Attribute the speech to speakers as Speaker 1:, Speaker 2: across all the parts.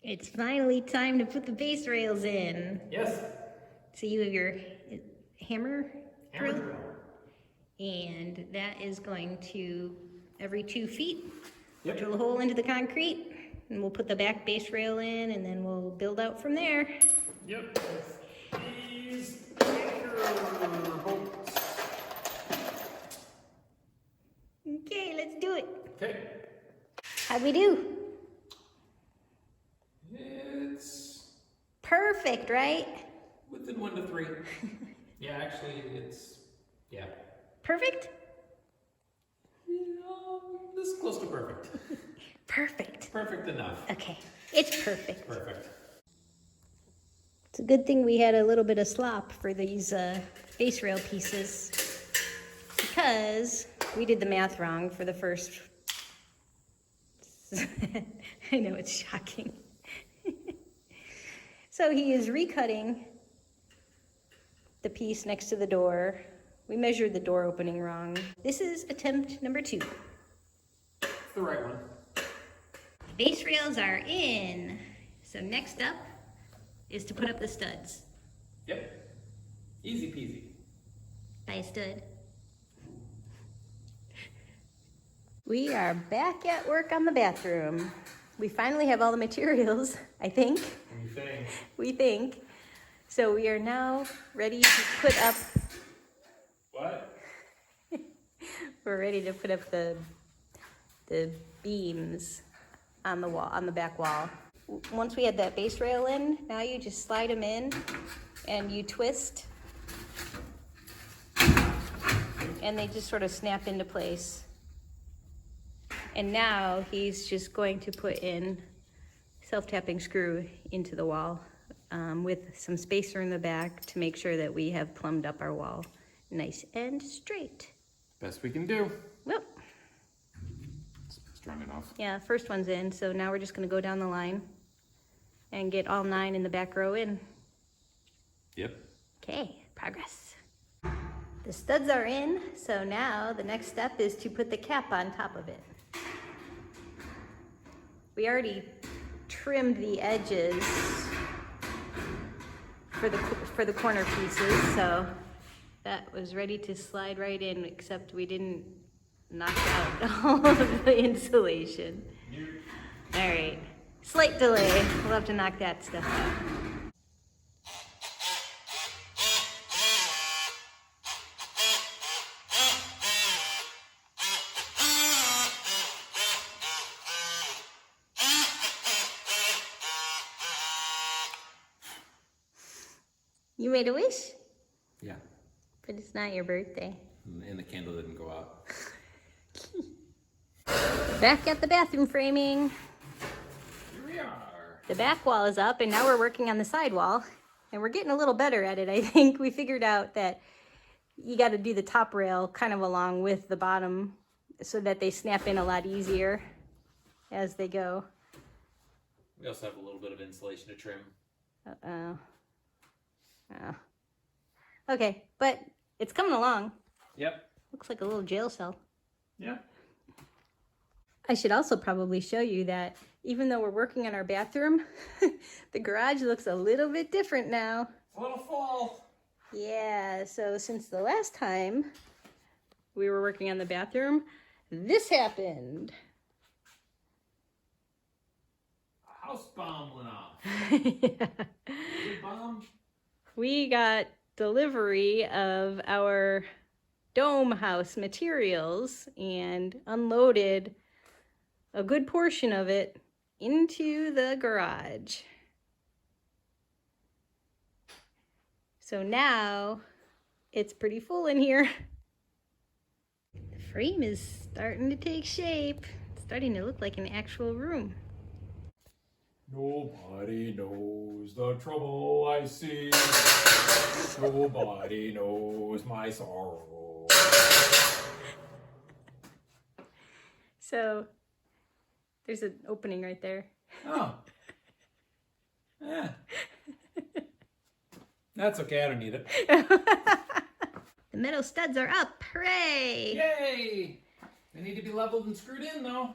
Speaker 1: It's finally time to put the base rails in.
Speaker 2: Yes.
Speaker 1: So you have your hammer drill,
Speaker 2: Drill.
Speaker 1: and that is going to, every 2 feet,
Speaker 2: Yep.
Speaker 1: drill a hole into the concrete, and we'll put the back base rail in, and then we'll build out from there.
Speaker 2: Yep. These anchor bolts.
Speaker 1: Okay, let's do it.
Speaker 2: Okay.
Speaker 1: How'd we do?
Speaker 2: It's
Speaker 1: Perfect, right?
Speaker 2: within 1 to 3. Yeah, actually, yeah.
Speaker 1: Perfect?
Speaker 2: This is close to perfect.
Speaker 1: Perfect.
Speaker 2: Perfect enough.
Speaker 1: Okay, it's perfect.
Speaker 2: Perfect.
Speaker 1: It's a good thing we had a little bit of slop for these base rail pieces, because we did the math wrong for the first. I know it's shocking. So he is recutting the piece next to the door. We measured the door opening wrong. This is attempt number 2.
Speaker 2: It's the right one.
Speaker 1: The base rails are in. So next up is to put up the studs.
Speaker 2: Yep. Easy peasy.
Speaker 1: By a stud. We are back at work on the bathroom. We finally have all the materials, I think.
Speaker 2: What do you think?
Speaker 1: We think. So we are now ready to put up,
Speaker 2: What?
Speaker 1: we're ready to put up the beams on the wall, on the back wall. Once we had that base rail in, now you just slide them in and you twist, and they just sort of snap into place. And now he's just going to put in self-tapping screw into the wall with some spacer in the back to make sure that we have plumbed up our wall nice and straight.
Speaker 2: Best we can do.
Speaker 1: Well,
Speaker 2: It's strong enough.
Speaker 1: yeah, first one's in, so now we're just gonna go down the line and get all 9 in the back row in.
Speaker 2: Yep.
Speaker 1: Okay, progress. The studs are in, so now the next step is to put the cap on top of it. We already trimmed the edges for the corner pieces, so that was ready to slide right in, except we didn't knock out all of the insulation. All right, slight delay. We'll have to knock that stuff out. You made a wish,
Speaker 2: Yeah.
Speaker 1: but it's not your birthday.
Speaker 2: And the candle didn't go out.
Speaker 1: Back at the bathroom framing.
Speaker 2: Here we are.
Speaker 1: The back wall is up, and now we're working on the side wall. And we're getting a little better at it, I think. We figured out that you got to do the top rail kind of along with the bottom so that they snap in a lot easier as they go.
Speaker 2: We also have a little bit of insulation to trim.
Speaker 1: Uh-oh. Oh. Okay, but it's coming along.
Speaker 2: Yep.
Speaker 1: Looks like a little jail cell.
Speaker 2: Yeah.
Speaker 1: I should also probably show you that even though we're working on our bathroom, the garage looks a little bit different now.
Speaker 2: It's a little fall.
Speaker 1: Yeah, so since the last time we were working on the bathroom, this happened.
Speaker 2: A house bomb went off.
Speaker 1: Yeah.
Speaker 2: Big bomb.
Speaker 1: We got delivery of our dome house materials and unloaded a good portion of it into the garage. So now it's pretty full in here. The frame is starting to take shape. It's starting to look like an actual room.
Speaker 2: Nobody knows the trouble I see. Nobody knows my sorrow.
Speaker 1: So there's an opening right there.
Speaker 2: Oh. Yeah. That's okay, I don't need it.
Speaker 1: The metal studs are up. Hooray!
Speaker 2: Yay! They need to be leveled and screwed in though.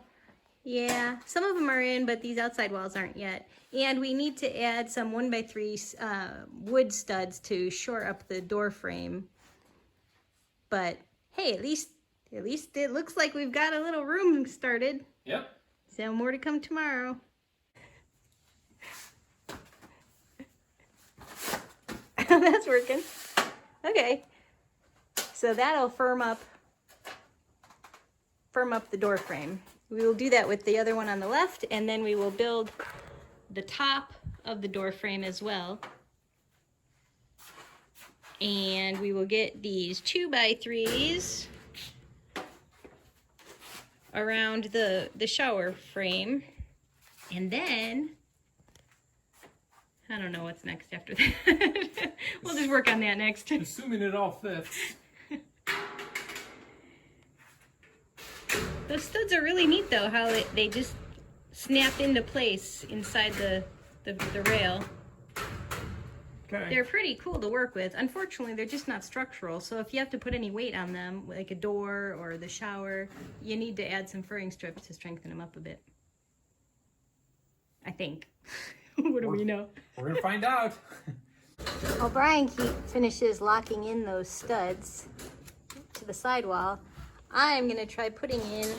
Speaker 1: Yeah, some of them are in, but these outside walls aren't yet. And we need to add some 1x3 wood studs to shore up the door frame. But hey, at least it looks like we've got a little room started.
Speaker 2: Yep.
Speaker 1: So more to come tomorrow. That's working. Okay. So that'll firm up the door frame. We will do that with the other one on the left, and then we will build the top of the door frame as well. And we will get these 2x3s around the shower frame. And then, I don't know what's next after that. We'll just work on that next.
Speaker 2: Assuming it all fits.
Speaker 1: Those studs are really neat though, how they just snap into place inside the rail.
Speaker 2: Okay.
Speaker 1: They're pretty cool to work with. Unfortunately, they're just not structural, so if you have to put any weight on them, like a door or the shower, you need to add some furring strips to strengthen them up a bit. I think. What do we know?
Speaker 2: We're gonna find out.
Speaker 1: While Brian finishes locking in those studs to the sidewall, I'm gonna try putting in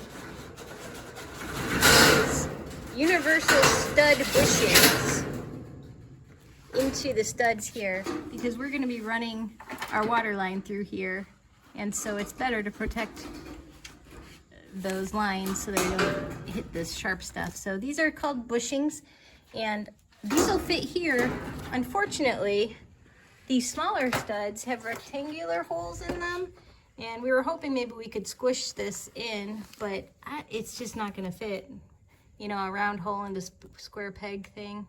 Speaker 1: these universal stud bushings into the studs here, because we're gonna be running our water line through here, and so it's better to protect those lines so they don't hit this sharp stuff. So these are called bushings, and these will fit here. Unfortunately, these smaller studs have rectangular holes in them, and we were hoping maybe we could squish this in, but it's just not gonna fit. You know, a round hole into square peg thing.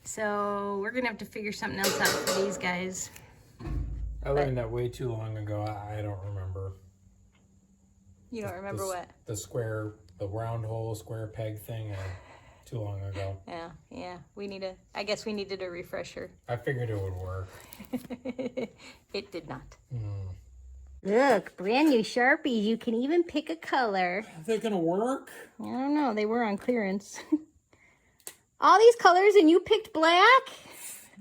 Speaker 1: So we're gonna have to figure something else out for these guys.
Speaker 2: I learned that way too long ago. I don't remember.
Speaker 1: You don't remember what?
Speaker 2: The round hole square peg thing. Too long ago.
Speaker 1: Yeah. I guess we needed a refresher.
Speaker 2: I figured it would work.
Speaker 1: It did not. Look, brand new Sharpies. You can even pick a color.
Speaker 2: Are they gonna work?
Speaker 1: I don't know. They were on clearance. All these colors, and you picked black?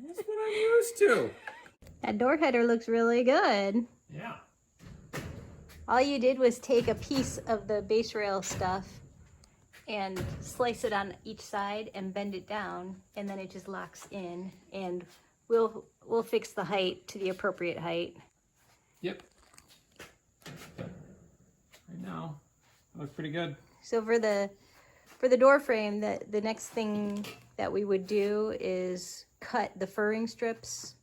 Speaker 2: That's what I'm used to.
Speaker 1: That door header looks really good.
Speaker 2: Yeah.
Speaker 1: All you did was take a piece of the base rail stuff and slice it on each side and bend it down, and then it just locks in, and we'll fix the height to the appropriate height.
Speaker 2: Yep. Right now, it looks pretty good.
Speaker 1: So for the door frame, the next thing that we would do is cut the furring strips.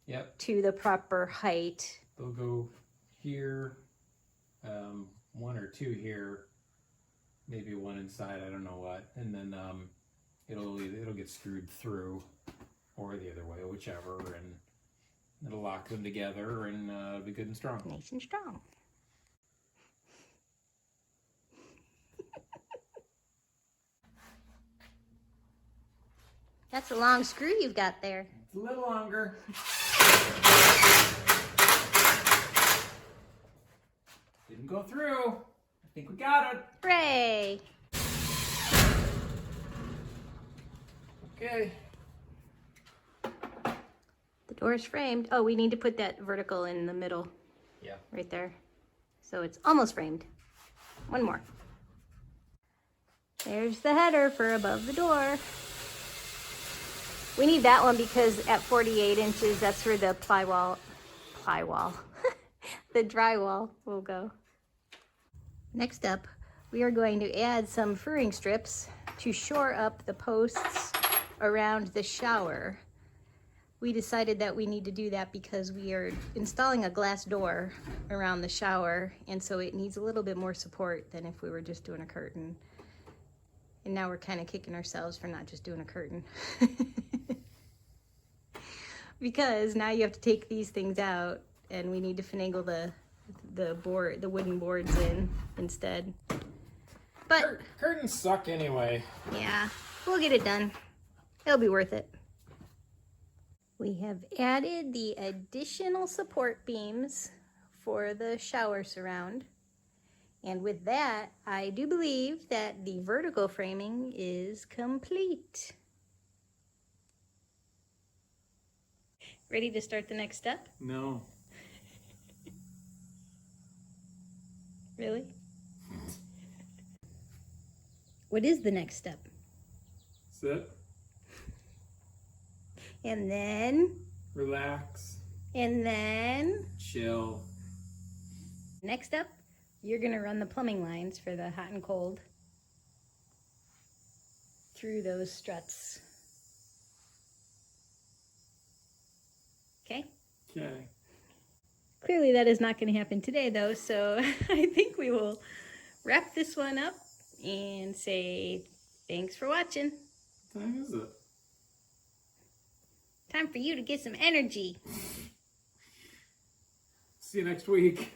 Speaker 2: Yep.
Speaker 1: To the proper height.
Speaker 2: They'll go here, one or two here, maybe one inside, I don't know what, and then it'll get screwed through, or the other way, whichever, and it'll lock them together and be good and strong.
Speaker 1: Nice and strong. That's a long screw you've got there.
Speaker 2: It's a little longer. Didn't go through. I think we got it.
Speaker 1: Hooray!
Speaker 2: Okay.
Speaker 1: The door's framed. Oh, we need to put that vertical in the middle.
Speaker 2: Yeah.
Speaker 1: Right there. So it's almost framed. One more. There's the header for above the door. We need that one because at 48 inches, that's where the the drywall will go. Next up, we are going to add some furring strips to shore up the posts around the shower. We decided that we need to do that because we are installing a glass door around the shower, and so it needs a little bit more support than if we were just doing a curtain. And now we're kind of kicking ourselves for not just doing a curtain. Because now you have to take these things out, and we need to finagle the wooden boards in instead. But
Speaker 2: curtains suck anyway.
Speaker 1: yeah, we'll get it done. It'll be worth it. We have added the additional support beams for the shower surround, And with that, I do believe that the vertical framing is complete. Ready to start the next step?
Speaker 2: No.
Speaker 1: Really? What is the next step?
Speaker 2: Sit.
Speaker 1: And then,
Speaker 2: Relax.
Speaker 1: and then,
Speaker 2: Chill.
Speaker 1: next up, you're gonna run the plumbing lines for the hot and cold through those struts. Okay?
Speaker 2: Okay.
Speaker 1: Clearly that is not gonna happen today though, so I think we will wrap this one up and say thanks for watching.
Speaker 2: What time is it?
Speaker 1: Time for you to get some energy.
Speaker 2: See you next week.